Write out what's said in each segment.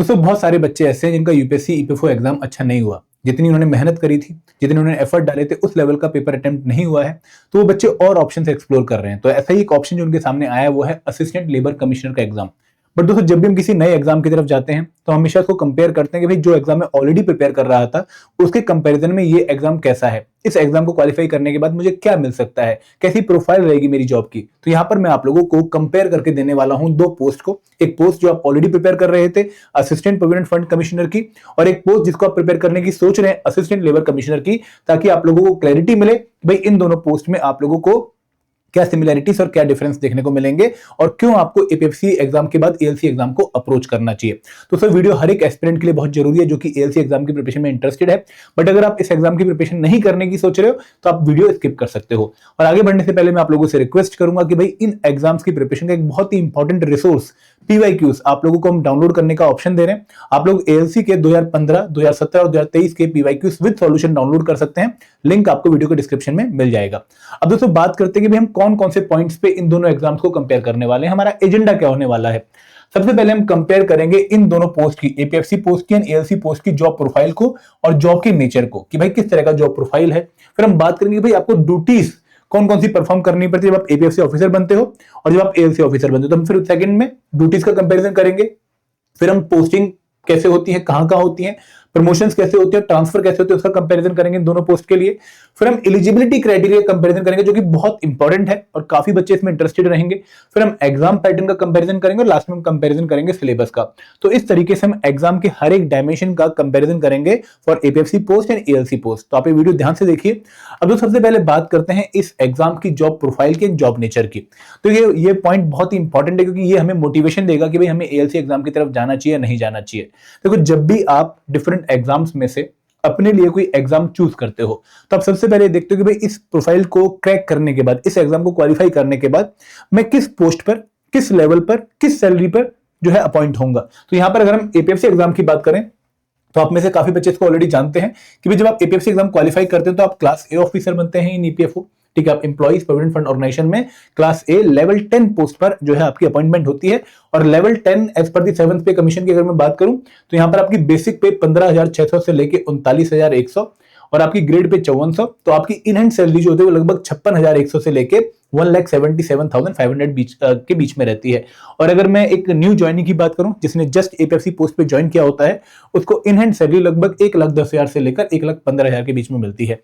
दोस्तों बहुत सारे बच्चे ऐसे हैं जिनका यूपीएससी ईपीएफओ एग्जाम अच्छा नहीं हुआ, जितनी उन्होंने मेहनत करी थी, जितने उन्होंने एफर्ट डाले थे, उस लेवल का पेपर अटेम्प्ट नहीं हुआ है। तो वो बच्चे और ऑप्शन एक्सप्लोर कर रहे हैं। तो ऐसा ही एक ऑप्शन जो उनके सामने आया है वो है असिस्टेंट लेबर कमिश्नर का एग्जाम। बट दोस्तों जब भी हम किसी नए एग्जाम की तरफ जाते हैं तो हमेशा उसको कंपेयर करते हैं कि भाई जो एग्जाम में ऑलरेडी प्रिपेयर कर रहा था उसके कंपैरिजन में ये एग्जाम कैसा है, इस एग्जाम को क्वालिफाई करने के बाद मुझे क्या मिल सकता है, कैसी प्रोफाइल रहेगी मेरी जॉब की। तो यहाँ पर मैं आप लोगों को कंपेयर करके देने वाला हूं दो पोस्ट को। एक पोस्ट जो आप ऑलरेडी प्रिपेयर कर रहे थे असिस्टेंट प्रोविडेंट फंड कमिश्नर की, और एक पोस्ट जिसको आप प्रिपेयर करने की सोच रहे हैं असिस्टेंट लेबर कमिश्नर की, ताकि आप लोगों को क्लैरिटी मिले भाई इन दोनों पोस्ट में आप लोगों को क्या सिमिलैरिटीज और क्या डिफरेंस देखने को मिलेंगे और क्यों आपको एपीएफसी एग्जाम के बाद एएलसी एग्जाम को अप्रोच करना चाहिए। तो सर वीडियो हर एक एस्पिरेंट के लिए बहुत जरूरी है जो कि एएलसी एग्जाम की प्रिपरेशन में इंटरेस्टेड है। बट अगर आप इस एग्जाम की प्रिपरेशन नहीं करने की सोच रहे हो तो आप वीडियो स्किप कर सकते हो। और आगे बढ़ने से पहले मैं आप लोगों से रिक्वेस्ट करूंगा कि भाई इन एग्जाम्स की प्रिपरेशन का एक बहुत ही इंपॉर्टेंट रिसोर्स पीवाईक्यूज आप लोगों को हम डाउनलोड करने का ऑप्शन दे रहे हैं। आप लोग एएलसी के 2015, 2017 और 2023 के पीवाईक्यूज विद सॉल्यूशन डाउनलोड कर सकते हैं। लिंक आपको वीडियो के डिस्क्रिप्शन में मिल जाएगा। अब दोस्तों बात करते हैं कि हम कौन कौन से पॉइंट्स पे इन दोनों एग्जाम्स को कंपेयर करने वाले हैं, हमारा एजेंडा क्या होने वाला है। सबसे पहले हम कंपेयर करेंगे इन दोनों पोस्ट की, एपीएफसी पोस्ट की एंड एएलसी पोस्ट की जॉब प्रोफाइल को और जॉब के नेचर को, कि भाई किस तरह का जॉब प्रोफाइल है। फिर हम बात करेंगे भाई आपको ड्यूटीज कौन कौन सी परफॉर्म करनी पड़ती है जब आप एपीएफसी ऑफिसर बनते हो और जब आप एएलसी ऑफिसर बनते हो। तो हम फिर सेकंड में ड्यूटीज का कंपैरिजन करेंगे। फिर हम पोस्टिंग कैसे होती है, कहां कहां होती है, प्रमोशंस कैसे होते हैं, ट्रांसफर कैसे होते हैं, उसका कंपैरिजन करेंगे दोनों पोस्ट के लिए। फिर हम एलिजिबिलिटी क्राइटेरिया कंपैरिजन करेंगे जो कि बहुत इंपॉर्टेंट है और काफी बच्चे इसमें इंटरेस्टेड रहेंगे। फिर हम एग्जाम पैटर्न का कंपैरिजन करेंगे और लास्ट में हम कंपैरिजन करेंगे सिलेबस का। तो इस तरीके से हम एग्जाम के हर एक डायमेंशन का कंपैरिजन करेंगे for APFC post and ALC post. तो आप ये वीडियो ध्यान से देखिए। अब तो सबसे पहले बात करते हैं इस एग्जाम की जॉब प्रोफाइल की, जॉब नेचर की। तो ये पॉइंट बहुत ही इंपॉर्टेंट है क्योंकि ये हमें मोटिवेशन देगा कि भाई हमें एएलसी एग्जाम की तरफ जाना चाहिए या नहीं जाना चाहिए। देखो जब भी आप डिफरेंट एग्जाम्स में से अपने लिए कोई एग्जाम चूज करते हो तो आप सबसे पहले देखते हो कि भाई इस प्रोफाइल को क्रैक करने के बाद, इस एग्जाम को क्वालिफाई करने के बाद मैं किस पोस्ट पर, किस लेवल पर, किस सैलरी पर जो है अपॉइंट होऊंगा। तो यहां पर अगर हम एपीएफसी एग्जाम की बात करें तो आप में से काफी बच्चे इसको ऑलरेडी जानते हैं कि भाई जब आप एपीएफसी एग्जाम क्वालिफाई करते हैं तो आप क्लास ए ऑफिसर बनते हैं इन ईपीएफओ। ठीक है, आप एम्प्लॉइज प्रोविडेंट फंड ऑर्गेनाइजेशन में क्लास ए लेवल 10 पोस्ट पर जो है आपकी अपॉइंटमेंट होती है। और लेवल 10 एज पर दी 7th पे कमीशन की अगर मैं बात करूं तो यहां पर आपकी बेसिक पे 15,600 से लेके 39,100 और आपकी ग्रेड पे 5400। तो आपकी इन हैंड सैलरी जो होती है वो लगभग 56,100 से लेके 1,77,500 के बीच में रहती है। और अगर मैं एक न्यू ज्वाइनिंग की बात करूं जिसने जस्ट एपीएफसी पोस्ट पे ज्वाइन किया होता है, उसको इन हैंड सैलरी लगभग 1,10,000 से लेकर 1,15,000 के बीच में मिलती है।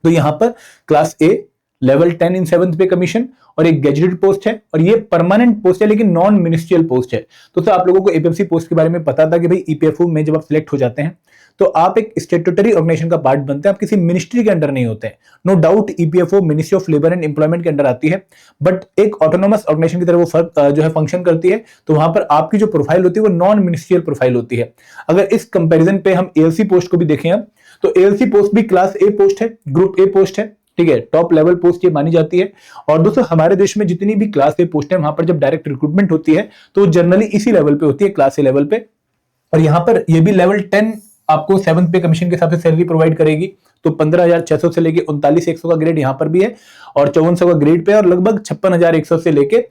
तो यहां पर क्लास ए लेवल 10 इन 7th पे कमीशन और एक गैजेटेड पोस्ट है और ये परमानेंट पोस्ट है लेकिन नॉन मिनिस्ट्रियल पोस्ट है। तो आप लोगों को एपीएफसी पोस्ट के बारे में पता था कि भाई ईपीएफओ में जब आप सिलेक्ट हो जाते हैं तो आप एक स्टेट्यूटरी ऑर्गेनाइजेशन का पार्ट बनते हैं, आप किसी मिनिस्ट्री के अंडर नहीं होते हैं। No doubt EPFO ministry of labour and employment के अंडर आती है, बट एक ऑटोनोमस ऑर्गेनाइजेशन की तरह वो जो है फंक्शन करती है। तो वहां पर आपकी जो प्रोफाइल होती है वो नॉन मिनिस्ट्रियल प्रोफाइल होती है। अगर इस कंपेरिजन पे हम एएलसी पोस्ट को भी देखें अब तो एएलसी पोस्ट भी क्लास ए पोस्ट है, ग्रुप ए पोस्ट है। ठीक है, टॉप लेवल पोस्ट ये मानी जाती है। और दोस्तों हमारे देश में जितनी भी क्लास ए पोस्ट है वहां पर जब डायरेक्ट रिक्रूटमेंट होती है तो जनरली इसी लेवल पे होती है, क्लास ए लेवल पे। और यहां पर ये भी लेवल 10 आपको 7th पे कमीशन के हिसाब से सैलरी प्रोवाइड करेगी। तो 15,600 से लेके 39,100 का ग्रेड यहां पर भी है और 5400 का ग्रेड पे और लगभग 56,100 से लेके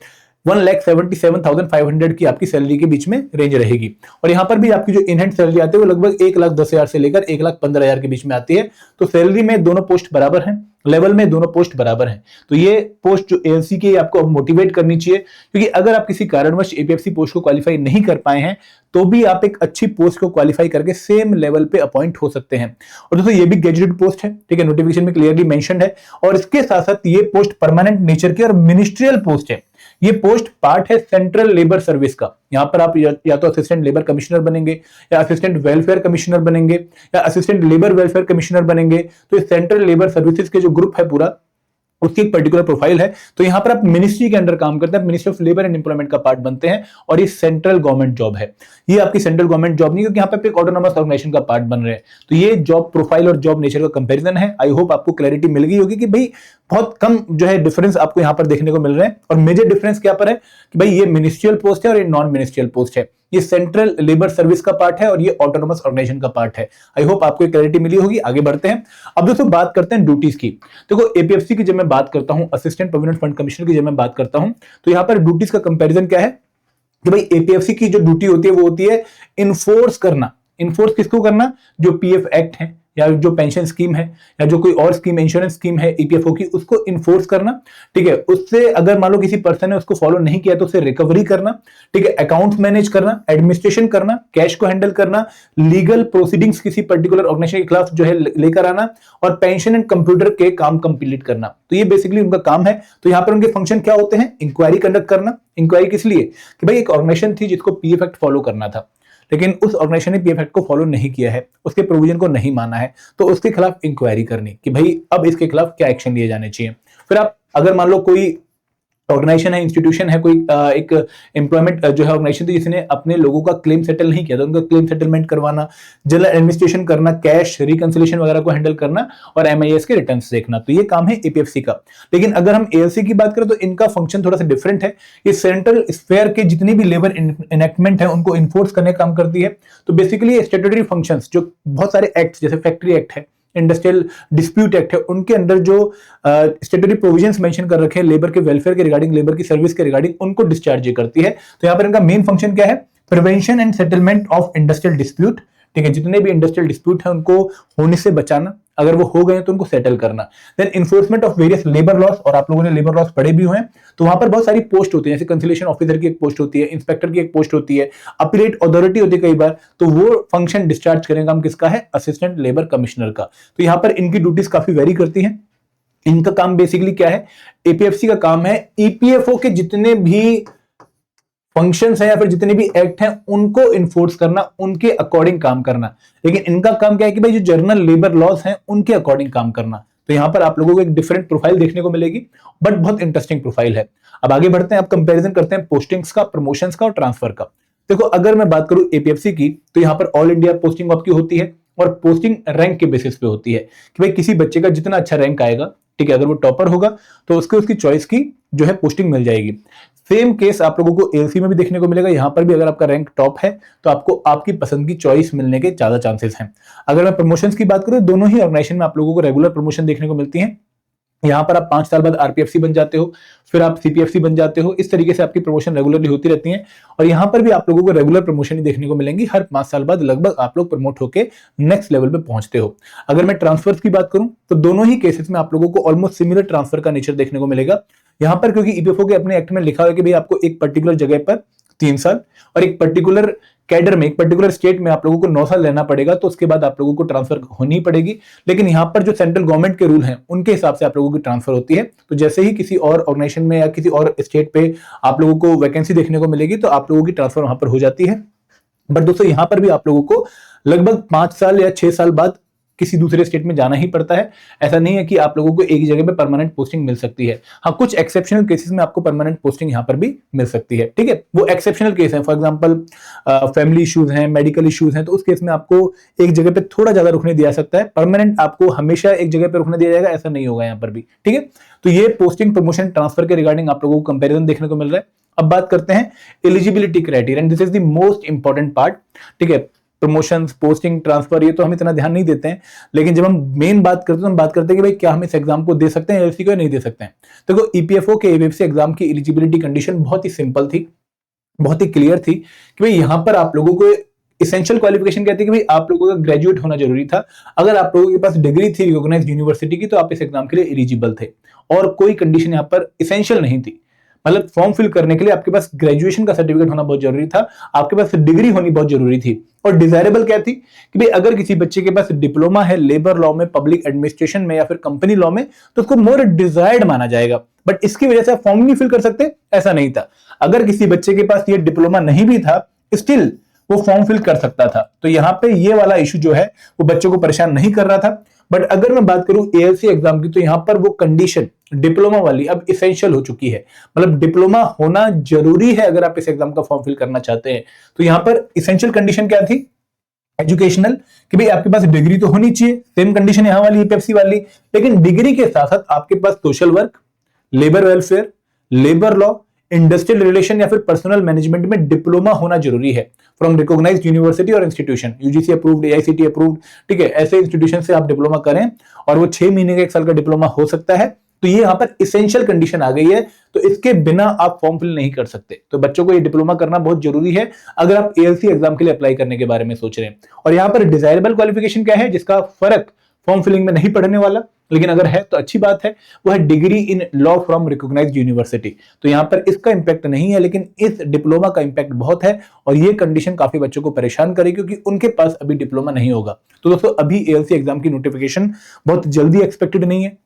1,77,500 की आपकी सैलरी के बीच में रेंज रहेगी। और यहां पर भी आपकी जो इन हैंड सैलरी आती है वो लगभग 1,10,000 से लेकर 1,15,000 के बीच में आती है। तो सैलरी में दोनों पोस्ट बराबर हैं, लेवल में दोनों पोस्ट बराबर हैं। तो ये पोस्ट जो एएलसी की आपको मोटिवेट करनी चाहिए क्योंकि अगर आप किसी कारणवश एपीएफसी पोस्ट को क्वालिफाई नहीं कर पाए हैं तो भी आप एक अच्छी पोस्ट को क्वालिफाई करके सेम लेवल पे अपॉइंट हो सकते हैं। और दोस्तों ये भी गैजेटेड पोस्ट है, ठीक है, नोटिफिकेशन में क्लियरली मेंशन्ड है। और इसके साथ साथ ये पोस्ट परमानेंट नेचर की और मिनिस्ट्रियल पोस्ट है। ये पोस्ट पार्ट है सेंट्रल लेबर सर्विस का। यहां पर आप या तो असिस्टेंट लेबर कमिश्नर बनेंगे या असिस्टेंट वेलफेयर कमिश्नर बनेंगे या असिस्टेंट लेबर वेलफेयर कमिश्नर बनेंगे। तो ये सेंट्रल लेबर सर्विसेज के जो ग्रुप है पूरा उसकी एक पर्टिकुलर प्रोफाइल है। तो यहां पर आप मिनिस्ट्री के अंडर काम करते हैं, ministry of labour and employment का पार्ट बनते हैं और ये सेंट्रल गवर्नमेंट जॉब है। ये आपकी सेंट्रल गवर्नमेंट जॉब नहीं क्योंकि यहाँ पे एक ऑटोनोमस ऑर्गेनाइजेशन का पार्ट बन रहे हैं। तो ये जॉब प्रोफाइल और जॉब नेचर का कंपैरिजन है। आई होप आपको क्लैरिटी मिल गई होगी कि भाई बहुत कम जो है डिफरेंस आपको यहाँ पर देखने को मिल रहे हैं। और मेजर डिफरेंस क्या पर है कि भाई ये मिनिस्ट्रियल पोस्ट है और ये नॉन मिनिस्ट्रियल पोस्ट है। ये सेंट्रल लेबर सर्विस का पार्ट है और ये ऑटोनोमस ऑर्गेनाइजेशन का पार्ट है। आई होप आपको क्लैरिटी मिली होगी। आगे बढ़ते हैं। अब दोस्तों बात करते हैं ड्यूटीज की। देखो एपीएफसी की जब मैं बात करता हूं, असिस्टेंट प्रोविडेंट फंड कमिश्नर की जब मैं बात करता हूं तो यहां पर ड्यूटीज का कंपैरिजन क्या है कि भाई एपीएफसी की जो ड्यूटी होती है वो होती है इन्फोर्स करना। इन्फोर्स किसको करना? जो पीएफ एक्ट है या जो पेंशन स्कीम है या जो कोई और स्कीम, इंश्योरेंस स्कीम है ईपीएफओ की, उसको इन्फोर्स करना। ठीक है, उससे अगर मान लो किसी पर्सन ने उसको फॉलो नहीं किया तो उससे रिकवरी करना। ठीक है, अकाउंट मैनेज करना, एडमिनिस्ट्रेशन करना, कैश को हैंडल करना, लीगल प्रोसीडिंग्स किसी पर्टिकुलर ऑर्गेनाइजेशन के खिलाफ जो है लेकर आना, और पेंशन एंड कंप्यूटर के काम कंप्लीट करना। तो ये बेसिकली उनका काम है। तो यहां पर उनके फंक्शन क्या होते हैं? इंक्वायरी कंडक्ट करना। इंक्वायरी किस लिए? कि भाई एक ऑर्गेनाइजेशन थी जिसको पीएफ एक्ट फॉलो करना था, लेकिन उस ऑर्गेनाइजेशन ने पीएफ एक्ट को फॉलो नहीं किया है, उसके प्रोविजन को नहीं माना है, तो उसके खिलाफ इंक्वायरी करनी कि भाई अब इसके खिलाफ क्या एक्शन लिए जाने चाहिए। फिर आप अगर मान लो कोई ऑर्गेनाइजेशन है, इंस्टीट्यूशन है, कोई एक एम्प्लॉयमेंट जो है ऑर्गेनाइजेशन थी जिसने अपने लोगों का क्लेम सेटल नहीं किया, तो उनका क्लेम सेटलमेंट करवाना, जनरल एडमिनिस्ट्रेशन करना, कैश रिकंसिलिएशन वगैरह को हैंडल करना, और एमआईएस के रिटर्न्स देखना। तो ये काम है एपीएफसी का। लेकिन अगर हम एएलसी की बात करें तो इनका फंक्शन थोड़ा सा डिफरेंट है। ये सेंट्रल स्फेयर के जितने भी लेबर इनेक्टमेंट है उनको इन्फोर्स करने का काम करती है। तो बेसिकली स्टैट्यूटरी फंक्शंस, जो बहुत सारे एक्ट जैसे फैक्ट्री एक्ट है, इंडस्ट्रियल डिस्प्यूट एक्ट है, उनके अंदर जो स्टैट्यूटरी प्रोविजंस मेंशन कर रखे हैं लेबर के वेलफेयर के रिगार्डिंग, लेबर की सर्विस के रिगार्डिंग, उनको डिस्चार्ज करती है। तो यहां पर इनका मेन फंक्शन क्या है? Prevention and settlement of industrial dispute. ठीक है, जितने भी इंडस्ट्रियल डिस्प्यूट है उनको होने से बचाना, अगर वो हो गए तो उनको सेटल करना। Then enforcement of various labour laws, और आप लोगों ने लेबर लॉस पढ़े भी हुए हैं, तो वहां पर बहुत सारी पोस्ट होती है, जैसे कंसिलिएशन ऑफिसर की एक पोस्ट होती है, इंस्पेक्टर की एक पोस्ट होती है, अपीलेट अथॉरिटी होती है कई बार, तो वो फंक्शन डिस्चार्ज करने का काम किसका है? असिस्टेंट लेबर कमिश्नर का। तो यहां पर इनकी ड्यूटीज काफी वेरी करती हैं। इनका काम बेसिकली क्या है? एपीएफसी का काम है ईपीएफओ के जितने भी फंक्शंस हैं या फिर जितने भी एक्ट हैं उनको इन्फोर्स करना, उनके अकॉर्डिंग काम करना। लेकिन इनका काम क्या है कि भाई जो जर्नल लेबर लॉस हैं उनके अकॉर्डिंग काम करना। तो यहां पर आप लोगों को एक डिफरेंट प्रोफाइल देखने को मिलेगी, बट बहुत इंटरेस्टिंग प्रोफाइल है। अब आगे बढ़ते हैं, आप कंपैरिजन करते हैं पोस्टिंग्स का, प्रमोशंस का और ट्रांसफर का। देखो, अगर मैं बात करूं एपीएफसी की, तो यहां पर ऑल इंडिया पोस्टिंग आपकी होती है, और पोस्टिंग रैंक के बेसिस पे होती है कि भाई किसी बच्चे का जितना अच्छा रैंक आएगा, ठीक है, अगर वो टॉपर होगा तो उसको उसकी चॉइस की जो है पोस्टिंग मिल जाएगी। सेम केस आप लोगों को एएलसी में भी देखने को मिलेगा। यहां पर भी अगर आपका रैंक टॉप है तो आपको आपकी पसंद की चॉइस मिलने के ज्यादा चांसेस हैं। अगर मैं प्रमोशंस की बात करूं, दोनों ही ऑर्गेनाइजेशन में आप लोगों को रेगुलर प्रमोशन देखने को मिलती है। यहां पर आप 5 साल बाद आरपीएफसी बन जाते हो, फिर आप सीपीएफसी बन जाते हो। इस तरीके से आपकी प्रमोशन रेगुलरली होती रहती है, और यहां पर भी आप लोगों को रेगुलर प्रमोशन ही देखने को मिलेंगी। हर 5 साल बाद लगभग आप लोग प्रमोट होकर नेक्स्ट लेवल पे पहुंचते हो। अगर मैं ट्रांसफर की बात करूं तो दोनों ही केसेस में आप लोगों को ऑलमोस्ट सिमिलर ट्रांसफर का नेचर देखने को मिलेगा। यहां पर क्योंकि ईपीएफओ के अपने एक्ट में लिखा हुआ है कि भाई आपको एक पर्टिकुलर जगह पर 3 साल और एक पर्टिकुलर कैडर में, एक पर्टिकुलर स्टेट में आप लोगों को 9 साल रहना पड़ेगा, तो उसके बाद आप लोगों को ट्रांसफर होनी पड़ेगी। लेकिन यहां पर जो सेंट्रल गवर्नमेंट के रूल हैं उनके हिसाब से आप लोगों की ट्रांसफर होती है। तो जैसे ही किसी और ऑर्गेनाइजेशन में या किसी और स्टेट पे आप लोगों को वैकेंसी देखने को मिलेगी तो आप लोगों की ट्रांसफर वहां पर हो जाती है। बट दोस्तों, यहां पर भी आप लोगों को लगभग 5 साल या 6 साल बाद किसी दूसरे स्टेट में जाना ही पड़ता है। ऐसा नहीं है कि आप लोगों को एक ही जगह पे परमानेंट पोस्टिंग मिल सकती है। हाँ, कुछ एक्सेप्शनल केसेस में आपको परमानेंट पोस्टिंग यहां पर भी मिल सकती है। ठीक है, वो एक्सेप्शनल केस है, फॉर एग्जांपल फैमिली इश्यूज हैं, मेडिकल इश्यूज हैं, तो उस केस में आपको एक जगह पे थोड़ा ज्यादा रुकने दिया सकता है। परमानेंट आपको हमेशा एक जगह पे रुकने दिया जाएगा ऐसा नहीं होगा यहाँ पर भी। ठीक है, तो ये पोस्टिंग, प्रमोशन, ट्रांसफर के रिगार्डिंग आप लोगों को कंपेरिजन देखने को मिल रहा है। अब बात करते हैं eligibility criteria, and this is the most important part. ठीक है, प्रमोशंस, पोस्टिंग, ट्रांसफर, ये तो हम इतना ध्यान नहीं देते हैं, लेकिन जब हम मेन बात करते हैं तो हम बात करते हैं कि भाई क्या हम इस एग्जाम को दे सकते हैं एएलसी को या नहीं दे सकते हैं। देखो, ईपीएफओ के एपीएफसी एग्जाम की एलिजिबिलिटी कंडीशन बहुत ही सिंपल थी, बहुत ही क्लियर थी कि भाई यहां पर आप लोगों को इसेंशियल क्वालिफिकेशन कहते हैं कि भाई आप लोगों का ग्रेजुएट होना जरूरी था। अगर आप लोगों के पास डिग्री थी रिकॉग्नाइज्ड यूनिवर्सिटी की तो आप इस एग्जाम के लिए एलिजिबल थे, और कोई कंडीशन यहां पर इसेंशियल नहीं थी। मतलब फॉर्म फिल करने के लिए आपके पास ग्रेजुएशन का सर्टिफिकेट होना बहुत जरूरी था, आपके पास डिग्री होनी बहुत जरूरी थी। और डिजायरेबल क्या थी कि भाई अगर किसी बच्चे के पास डिप्लोमा है लेबर लॉ में, पब्लिक एडमिनिस्ट्रेशन में या फिर कंपनी लॉ में, तो उसको मोर डिजायर्ड माना जाएगा। बट इसकी वजह से आप फॉर्म नहीं फिल कर सकते, ऐसा नहीं था। अगर किसी बच्चे के पास ये डिप्लोमा नहीं भी था, स्टिल वो फॉर्म फिल कर सकता था। तो यहां पे ये वाला इशू जो है वो बच्चों को परेशान नहीं कर रहा था। बट अगर मैं बात करूं एएलसी एग्जाम की, तो यहां पर वो कंडीशन डिप्लोमा वाली अब इसेंशियल हो चुकी है। मतलब डिप्लोमा होना जरूरी है अगर आप इस एग्जाम का फॉर्म फिल करना चाहते हैं। तो यहां पर इसेंशियल कंडीशन क्या थी? एजुकेशनल, कि भाई आपके पास डिग्री तो होनी चाहिए, सेम कंडीशन यहां वाली ईपीएफसी वाली। लेकिन डिग्री के साथ साथ आपके पास social work, labour welfare, labour law, industrial relation या फिर पर्सनल मैनेजमेंट में डिप्लोमा होना जरूरी है फ्रॉम रिकॉग्नाइज्ड यूनिवर्सिटी और institution, UGC approved, AICT approved. ठीक है, ऐसे इंस्टीट्यूशन से आप डिप्लोमा करें और वो 6 महीने का 1 साल का डिप्लोमा हो सकता है। तो ये यहाँ पर इसेंशियल कंडीशन आ गई है, तो इसके बिना आप फॉर्म फिल नहीं कर सकते। तो बच्चों को ये डिप्लोमा करना बहुत जरूरी है अगर आप एएलसी एग्जाम के लिए अप्लाई करने के बारे में सोच रहे हैं। और यहाँ पर डिजायरेबल क्वालिफिकेशन क्या है, जिसका फर्क फॉर्म फिलिंग में नहीं पड़ने वाला, लेकिन अगर है तो अच्छी बात है, वो है degree in law from recognised university. तो यहाँ पर इसका इंपैक्ट नहीं है, लेकिन इस डिप्लोमा का इंपैक्ट बहुत है, और ये कंडीशन काफी बच्चों को परेशान करेगी क्योंकि उनके पास अभी डिप्लोमा नहीं होगा। तो दोस्तों अभी एएलसी एग्जाम की नोटिफिकेशन बहुत जल्दी एक्सपेक्टेड नहीं है,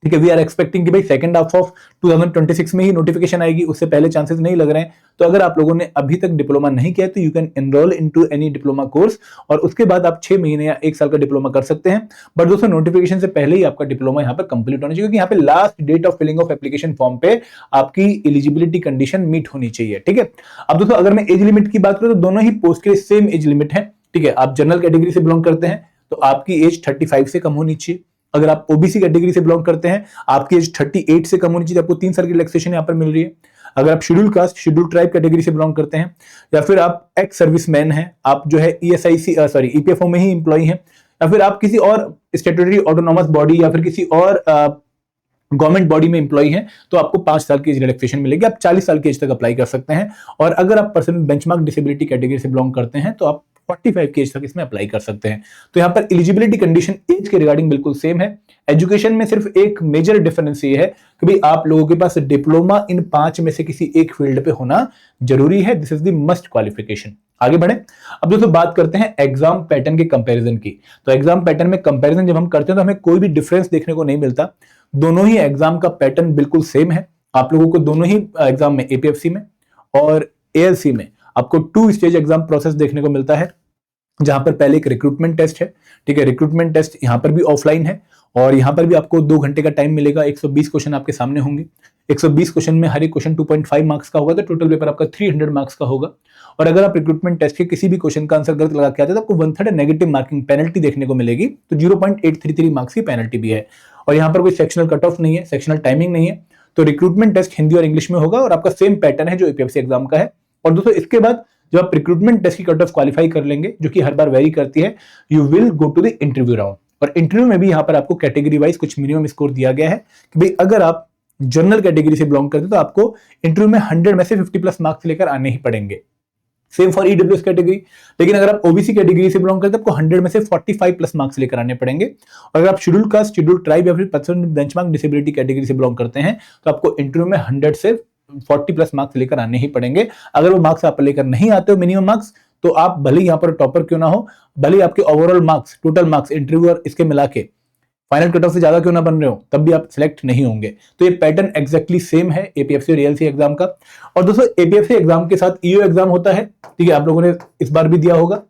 ठीक है। वी आर एक्सपेक्टिंग कि भाई सेकंड हाफ ऑफ 2026 में ही नोटिफिकेशन आएगी, उससे पहले चांसेस नहीं लग रहे हैं। तो अगर आप लोगों ने अभी तक डिप्लोमा नहीं किया है तो you can enrol into any diploma course, और उसके बाद आप 6 महीने या 1 साल का डिप्लोमा कर सकते हैं। बट दोस्तों नोटिफिकेशन से पहले ही आपका डिप्लोमा यहाँ पर कंप्लीट होना चाहिए, क्योंकि यहाँ पे last date of filling of application form पे आपकी एलिजिबिलिटी कंडीशन मीट होनी चाहिए, ठीक है। अब दोस्तों अगर मैं एज लिमिट की बात करूं तो दोनों ही पोस्ट के लिए सेम एज लिमिट है, ठीक है। आप जनरल कैटेगरी से बिलोंग करते हैं तो आपकी एज 35 से कम होनी चाहिए। अगर आप ओबीसी कैटेगरी से बिलोंग करते हैं आपकी एज 38 से कम होनी चाहिए, आपको 3 साल की रिलैक्सेशन यहाँ पर मिल रही है। अगर आप schedule caste schedule tribe category से बिलोंग करते हैं, या फिर आप एक्स सर्विसमैन हैं, आप जो है ईपीएफओ में ही इंप्लॉई हैं, या फिर आप किसी और स्टैट्यूटरी ऑटोनॉमस बॉडी या फिर किसी और गवर्नमेंट बॉडी में इंप्लॉई हैं, तो आपको 5 साल की रिलैक्सेशन मिलेगी, आप 40 साल की एज तक अप्लाई कर सकते हैं। और अगर आप पर्सन बेंचमार्क डिसेबिलिटी कैटेगरी से बिलोंग करते हैं तो आप 45 की एज तक इसमें अप्लाई कर सकते हैं। तो यहाँ पर एलिजिबिलिटी कंडीशन एज के रिगार्डिंग बिल्कुल सेम है। एजुकेशन में सिर्फ एक मेजर डिफरेंस ये है कि भाई आप लोगों के पास डिप्लोमा इन 5 में से किसी एक फील्ड पे होना जरूरी है। This is the must qualification. आगे बढ़े, अब दोस्तों बात करते हैं एग्जाम पैटर्न के कंपैरिजन की। तो एग्जाम पैटर्न में कंपैरिजन जब हम करते हैं तो हमें कोई भी डिफरेंस देखने को नहीं मिलता। दोनों ही एग्जाम का पैटर्न बिल्कुल सेम है। आप लोगों को दोनों ही एग्जाम में एपीएफसी में और एएलसी में आपको 2 स्टेज एग्जाम प्रोसेस देखने को मिलता है, जहां पर पहले एक रिक्रूटमेंट टेस्ट है, ठीक है। रिक्रूटमेंट टेस्ट यहां पर भी ऑफलाइन है, और यहां पर भी आपको 2 घंटे का टाइम मिलेगा। 120 क्वेश्चन आपके सामने होंगे। 120 क्वेश्चन में हर एक क्वेश्चन 2.5 मार्क्स का होगा, तो टोटल पेपर आपका 300 मार्क्स का होगा। और अगर आप रिक्रूटमेंट टेस्ट के किसी भी क्वेश्चन का आंसर गलत लगा के आते हैं तो आपको 1/3 नेगेटिव मार्किंग पेनल्टी देखने को मिलेगी, तो 0.833 मार्क्स की पेनल्टी भी है। और यहाँ पर कोई सेक्शनल कट ऑफ नहीं है, सेक्शनल टाइमिंग नहीं है। तो रिक्रूटमेंट टेस्ट हिंदी और इंग्लिश में होगा, और आपका सेम पैटर्न है जो एपीएफसी एग्जाम का है। और दोस्तों इसके बाद जब आप रिक्रूटमेंट टेस्ट की कट ऑफ क्वालिफाई कर लेंगे, जो कि हर बार वेरी करती है, you will go to the interview round. और इंटरव्यू में भी यहाँ पर आपको कैटेगरी वाइज कुछ मिनिमम स्कोर दिया गया है कि भाई अगर आप जनरल कैटेगरी से बिलोंग करते हैं तो आपको इंटरव्यू में 100 में से 50+ मार्क्स लेकर आने ही पड़ेंगे। Same for EWS category. लेकिन अगर आप ओबीसी कैटेगरी से बिलोंग करते हैं आपको 100 में से 45+ मार्क्स लेकर आने पड़ेंगे। और अगर आप शेड्यूल कास्ट शेड्यूल ट्राइब या फिर पर्सन बेंचमार्क डिसेबिलिटी कैटेगरी से बिलोंग करते हैं तो आपको इंटरव्यू में 100 से 40+ मार्क्स लेकर आने ही पड़ेंगे। अगर वो मार्क्स आप लेकर नहीं आते हो मिनिमम मार्क्स, तो आप भले ही यहाँ पर टॉपर क्यों ना हो, भले ही आपके overall marks total marks interview और इसके मिला के फाइनल कट ऑफ से ज्यादा क्यों ना बन रहे हो, तब भी आप सिलेक्ट नहीं होंगे। तो ये पैटर्न एक्जैक्टली सेम है एपीएफसी और एएलसी एग्जाम का। और दोस्तों एपीएफसी एग्जाम के साथ ईओ एग्जाम होता है, ठीक है। आप लोगों ने इस बार भी दिया होगा,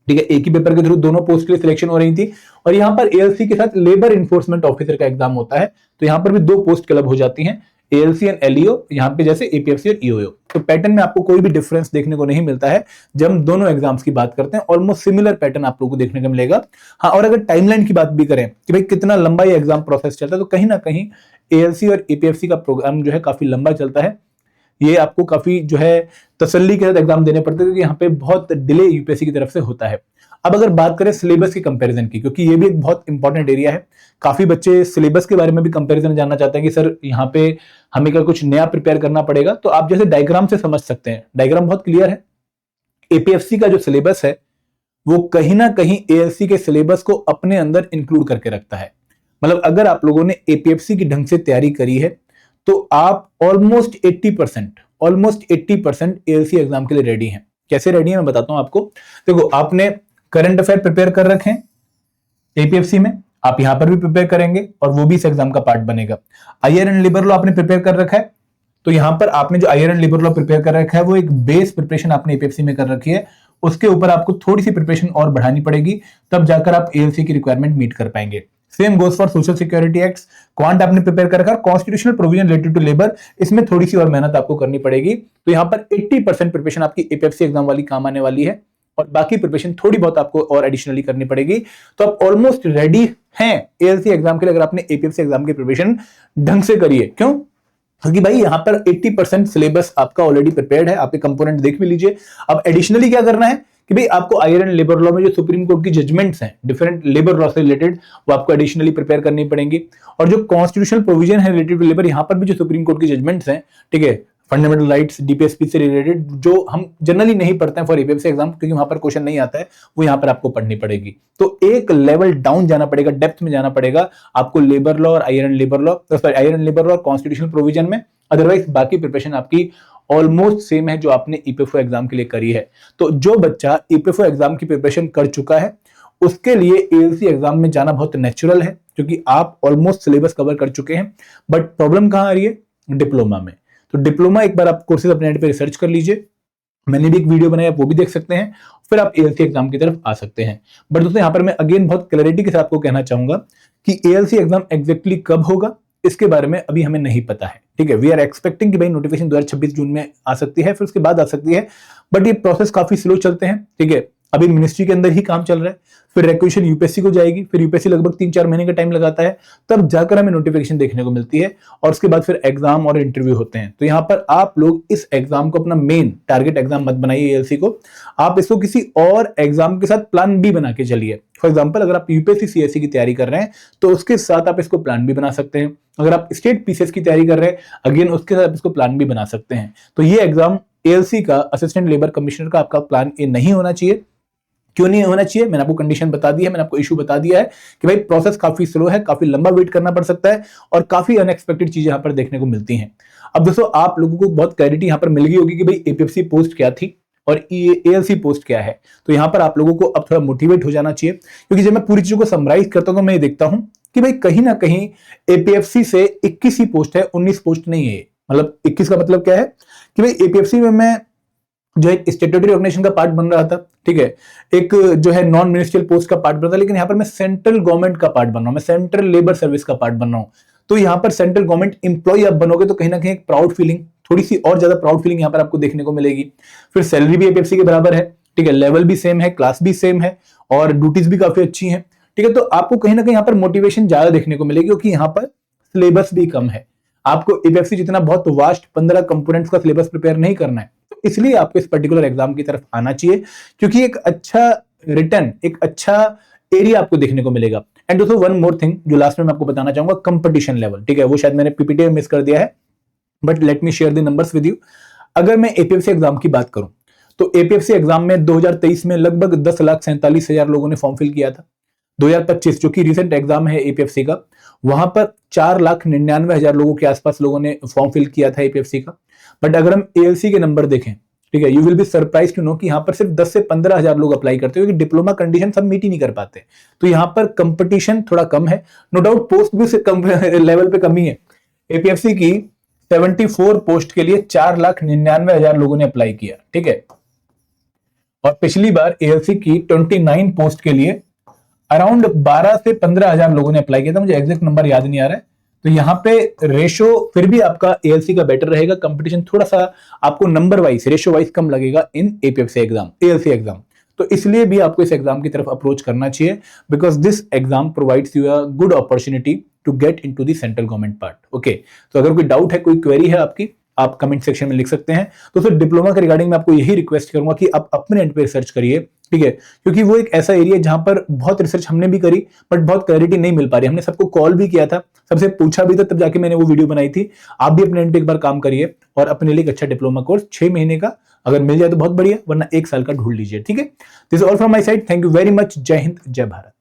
ठीक है। एक ही पेपर के थ्रू दोनों पोस्ट के लिए सिलेक्शन हो रही थी। और यहाँ पर एएलसी के साथ लेबर इन्फोर्समेंट ऑफिसर का एग्जाम होता है, तो यहाँ पर भी 2 पोस्ट क्लब हो जाती हैं, एएलसी एंड एलईओ, यहाँ पे जैसे एपीएफसी और ईओ। तो पैटर्न में आपको कोई भी डिफरेंस देखने को नहीं मिलता है जब हम दोनों एग्जाम्स की बात करते हैं। ऑलमोस्ट सिमिलर पैटर्न आप लोगों को देखने को मिलेगा। हाँ, और अगर टाइमलाइन की बात भी करें कि भाई कितना लंबा ये एग्जाम प्रोसेस चलता है, तो कहीं ना कहीं एएलसी और एपीएफसी का प्रोग्राम जो है काफी लंबा चलता है। ये आपको काफी जो है तसल्ली के साथ एग्जाम देने पड़ते हैं, क्योंकि यहाँ पे बहुत डिले यूपीएससी की तरफ से होता है। अब अगर बात करें सिलेबस की कंपैरिजन की, क्योंकि ये भी एक बहुत इंपॉर्टेंट एरिया है, काफी बच्चे सिलेबस के बारे में भी कंपैरिजन जानना चाहते हैं कि सर यहाँ पे हमें क्या कुछ नया प्रिपेयर करना पड़ेगा। तो आप जैसे डायग्राम से समझ सकते हैं, डायग्राम बहुत क्लियर है। एपीएफसी का जो सिलेबस है वो कहीं ना कहीं एएलसी के सिलेबस को अपने अंदर इंक्लूड करके रखता है। मतलब अगर आप लोगों ने एपीएफसी की ढंग से तैयारी करी है तो आप ऑलमोस्ट 80% एएलसी एग्जाम के लिए रेडी हैं। कैसे रेडी हैं मैं बताता हूं आपको। देखो, आपने करंट अफेयर प्रिपेयर कर रखे हैं एपीएफसी में, आप यहां पर भी प्रिपेयर करेंगे और वो भी इस एग्जाम का पार्ट बनेगा। आईआर एंड लिबर लॉ आपने प्रिपेयर कर रखा है, तो यहां पर आपने जो IR and Libre law prepare कर रखा है वो एक बेस प्रिपरेशन आपने एपीएफसी में कर रखी है। उसके ऊपर आपको थोड़ी सी प्रिपरेशन और बढ़ानी पड़ेगी, तब जाकर आप एएलसी की रिक्वायरमेंट मीट कर पाएंगे। Same goes for social security act, quant आपने प्रिपेयर कर रखा है, constitutional provision related to labour, इसमें थोड़ी सी और मेहनत आपको करनी पड़ेगी। तो यहां पर 80% प्रिपरेशन आपकी एपीएफसी एग्जाम वाली काम आने वाली है, और बाकी प्रिपरेशन थोड़ी बहुत आपको और एडिशनली करनी पड़ेगी। तो आप ऑलमोस्ट रेडी हैं एएलसी एग्जाम के लिए, अगर आपने एपीएफसी एग्जाम की प्रिपरेशन ढंग से करी है। क्यों? क्योंकि भाई यहां पर 80% सिलेबस आपका ऑलरेडी प्रिपेयर्ड है, आपके कंपोनेंट देख भी लीजिए। अब एडिशनली क्या करना है कि भाई आपको आयरन लेबर लॉ में जो सुप्रीम कोर्ट की जजमेंट्स हैं डिफरेंट लेबर लॉ से रिलेटेड, वो आपको एडिशनली प्रिपेयर करनी पड़ेंगी। और जो कॉन्स्टिट्यूशनल प्रोविजन है रिलेटेड टू लेबर, यहाँ पर भी जो सुप्रीम कोर्ट की जजमेंट्स हैं, ठीक है, फंडामेंटल राइट्स डीपीएसपी से रिलेटेड, जो हम जनरली नहीं पढ़ते हैं फॉर एपीएससी एग्जाम, क्योंकि वहां पर क्वेश्चन नहीं आता है, वो यहाँ पर आपको पढ़नी पड़ेगी। तो एक लेवल डाउन जाना पड़ेगा, डेप्थ में जाना पड़ेगा आपको लेबर लॉ और iron labour law, sorry iron labour law और कॉन्स्टिट्यूशनल प्रोविजन में। अदरवाइज बाकी प्रिपरेशन आपकी ऑलमोस्ट सेम है जो आपने ईपीएफओ एग्जाम के लिए करी है। तो जो बच्चा ईपीएफओ एग्जाम की प्रिपरेशन कर चुका है उसके लिए एएलसी एग्जाम में जाना बहुत नेचुरल है, क्योंकि आप ऑलमोस्ट सिलेबस कवर कर चुके हैं। बट प्रॉब्लम कहां आ रही है? डिप्लोमा में। तो डिप्लोमा एक बार आप कोर्सेज अपने नेट पे रिसर्च कर लीजिए, मैंने भी एक वीडियो बनाई, आप वो भी देख सकते हैं, फिर आप एएलसी एग्जाम की तरफ आ सकते हैं। बट दोस्तों यहाँ पर मैं अगेन बहुत क्लैरिटी के साथ आपको कहना चाहूंगा कि एएलसी एग्जाम एग्जैक्टली कब होगा इसके बारे में अभी हमें नहीं पता है, ठीक है। वी आर एक्सपेक्टिंग कि भाई नोटिफिकेशन 2026 जून में आ सकती है, फिर उसके बाद आ सकती है, बट ये प्रोसेस काफी स्लो चलते हैं, ठीक है। अभी मिनिस्ट्री के अंदर ही काम चल रहा है, फिर रिक्वेशन यूपीएससी को जाएगी, फिर यूपीएससी लगभग 3-4 महीने का टाइम लगाता है, तब जाकर हमें नोटिफिकेशन देखने को मिलती है, और उसके बाद फिर एग्जाम और इंटरव्यू होते हैं। तो यहाँ पर आप लोग इस एग्जाम को अपना मेन टारगेट एग्जाम मत बनाइए एएलसी को, आप इसको किसी और एग्जाम के साथ प्लान बी बना के चलिए। फॉर एग्जाम्पल अगर आप यूपीएससी सीएससी की तैयारी कर रहे हैं तो उसके साथ आप इसको प्लान बी बना सकते हैं। अगर आप स्टेट पीसीएस की तैयारी कर रहे हैं अगेन उसके साथ आप इसको प्लान बी बना सकते हैं। तो ये एग्जाम एएलसी का, असिस्टेंट लेबर कमिश्नर का, आपका प्लान ए नहीं होना चाहिए। क्यों नहीं होना चाहिए? मैंने आपको कंडीशन बता दी है, मैंने आपको इशू बता दिया है कि भाई प्रोसेस काफी स्लो है, काफी लंबा वेट करना पड़ सकता है, और काफी अनएक्सपेक्टेड चीजें यहां पर देखने को मिलती हैं। अब दोस्तों आप लोगों को बहुत क्लैरिटी यहां पर मिल गई होगी कि भाई एपीएफसी पोस्ट क्या थी और एएलसी पोस्ट क्या है। तो यहां पर आप लोगों को अब थोड़ा मोटिवेट हो जाना चाहिए, क्योंकि जब मैं पूरी चीजों को समराइज करता हूं तो मैं ये देखता हूं कि भाई कहीं ना कहीं एपीएफसी से 21 ही पोस्ट है, 19 पोस्ट नहीं है। मतलब 21 का मतलब क्या है कि भाई एपीएफसी में मैं जो एक स्टेट्यूटरी ऑर्गेनाइजेशन का पार्ट बन रहा था, ठीक है, एक जो है नॉन मिनिस्ट्रियल पोस्ट का पार्ट बन रहा था, लेकिन यहाँ पर मैं सेंट्रल गवर्नमेंट का पार्ट बन रहा हूँ, मैं सेंट्रल लेबर सर्विस का पार्ट बन रहा हूँ। तो यहाँ पर सेंट्रल गवर्नमेंट इंप्लॉय आप बनोगे तो कहीं ना कहीं एक प्राउड फीलिंग, थोड़ी सी और ज्यादा प्राउड फीलिंग यहाँ पर आपको देखने को मिलेगी। फिर सैलरी भी एपीएफसी के बराबर है, ठीक है, लेवल भी सेम है, क्लास भी सेम है, और ड्यूटीज भी काफी अच्छी है, ठीक है। तो आपको कहीं ना कहीं यहाँ पर मोटिवेशन ज्यादा देखने को मिलेगी, क्योंकि यहाँ पर सिलेबस भी कम है। आपको एपीएफसी जितना बहुत वास्ट 15 कंपोनेंट्स का सिलेबस प्रिपेयर नहीं करना है, तो इसलिए आपको इस पर्टिकुलर एग्जाम की तरफ आना चाहिए, क्योंकि एक अच्छा रिटर्न, एक अच्छा एरिया आपको देखने को मिलेगा। एंड दोस्तों वन मोर थिंग जो लास्ट में मैं आपको बताना चाहूंगा, कंपटीशन लेवल, ठीक है, वो शायद मैंने पीपीटी में मिस कर दिया है, but let me share the numbers with you. अगर मैं एपीएफसी एग्जाम की बात करूं तो एपीएफसी एग्जाम में 2023 में लगभग 10,47,000 लोगों ने फॉर्म फिल किया था। 2025 जो कि रिसेंट एग्जाम है एपीएफसी का, वहां पर 4,99,000 लोगों के आसपास लोगों ने फॉर्म फिल किया था एपीएफसी का। बट अगर हम एएलसी के नंबर देखें, ठीक है, you will be surprise to know कि यहाँ पर सिर्फ 10 से 15,000 लोग अप्लाई करते हैं, क्योंकि डिप्लोमा कंडीशन सब मीट ही नहीं कर पाते। तो यहाँ पर कंपटीशन थोड़ा कम है, नो डाउट पोस्ट भी कम लेवल पे कमी है। एपीएफसी की 74 पोस्ट के लिए 4,99,000 लोगों ने अप्लाई किया, ठीक है, और पिछली बार एएलसी की 29 पोस्ट के लिए अराउंड 12 से 15,000 लोगों ने अप्लाई किया था, मुझे एग्जैक्ट नंबर याद नहीं आ रहा है। तो यहाँ पे रेशो फिर भी आपका एएलसी का बेटर रहेगा, कंपटीशन थोड़ा सा आपको नंबर वाइज, रेशो वाइज कम लगेगा इन एपीएफसी एग्जाम, एएलसी एग्जाम। तो इसलिए भी आपको इस एग्जाम की तरफ अप्रोच करना चाहिए, because this exam provides you a good opportunity to get into the central government part. Okay, तो अगर कोई डाउट है, कोई क्वेरी है आपकी, आप कमेंट सेक्शन में लिख सकते हैं। तो फिर डिप्लोमा के रिगार्डिंग मैं आपको यही रिक्वेस्ट करूंगा कि आप अपने एंड पे रिसर्च करिए, ठीक है, क्योंकि वो एक ऐसा एरिया है जहां पर बहुत रिसर्च हमने भी करी बट बहुत क्लैरिटी नहीं मिल पा रही। हमने सबको कॉल भी किया था, सबसे पूछा भी था, तब जाके मैंने वो वीडियो बनाई थी। आप भी अपने एंड पे एक बार काम करिए और अपने लिए एक अच्छा डिप्लोमा कोर्स 6 महीने का अगर मिल जाए तो बहुत बढ़िया, वरना 1 साल का ढूंढ लीजिए, ठीक है। This is all from my side, thank you very much, जय हिंद, जय भारत।